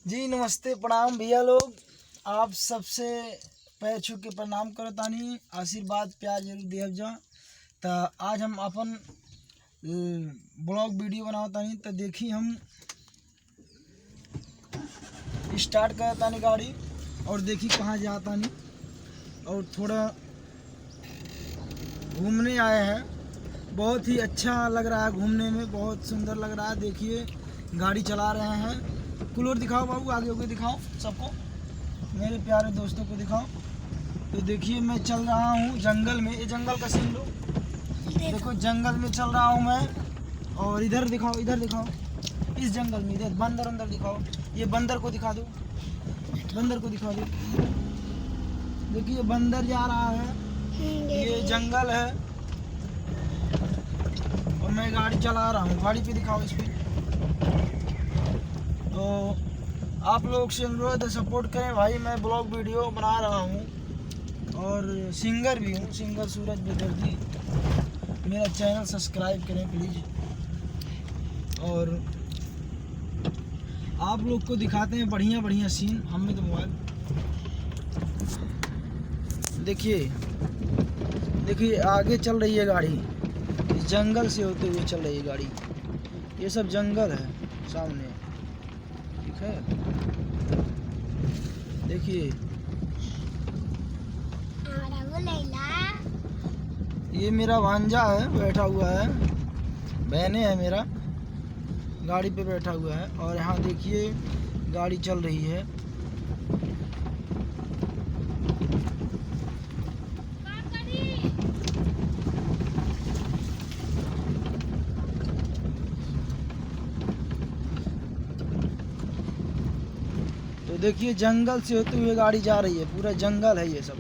जी नमस्ते, प्रणाम भैया लोग। आप सबसे पैर छू के प्रणाम करतानी, आशीर्वाद प्यार जरूर देव जा। तो आज हम अपन ब्लॉग वीडियो बनावतानी। तो देखी हम स्टार्ट करतानी गाड़ी और देखी कहाँ जातानी और थोड़ा घूमने आए हैं। बहुत ही अच्छा लग रहा है घूमने में, बहुत सुंदर लग रहा है। देखिए गाड़ी चला रहे हैं। कूलर दिखाओ बाबू, आगे होके दिखाओ सबको, मेरे प्यारे दोस्तों को दिखाओ। तो देखिए मैं चल रहा हूँ जंगल में। ये जंगल का सीन लो, देखो जंगल में चल रहा हूँ मैं। और इधर दिखाओ, इधर दिखाओ, इस जंगल में इधर बंदर अंदर दिखाओ। ये बंदर को दिखा दो, बंदर को दिखा दो। देखिए बंदर जा रहा है, ये जंगल है और मैं गाड़ी चला रहा हूँ। गाड़ी पे दिखाओ स्पीड। तो आप लोग से अनुरोध है, सपोर्ट करें भाई। मैं ब्लॉग वीडियो बना रहा हूँ और सिंगर भी हूँ, सिंगर सूरज बेदर्दी। मेरा चैनल सब्सक्राइब करें प्लीज़। और आप लोग को दिखाते हैं बढ़िया बढ़िया सीन। हमें तो मोबाइल देखिए, देखिए आगे चल रही है गाड़ी, इस जंगल से होते हुए चल रही है गाड़ी। ये सब जंगल है सामने, ठीक है। देखिए ये मेरा भांजा है, बैठा हुआ है, बहने है मेरा, गाड़ी पे बैठा हुआ है। और यहाँ देखिए गाड़ी चल रही है। तो देखिए जंगल से होते हुए गाड़ी जा रही है, पूरा जंगल है ये सब।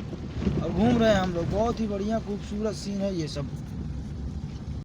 और घूम रहे हैं हम लोग, बहुत ही बढ़िया खूबसूरत सीन है ये सब।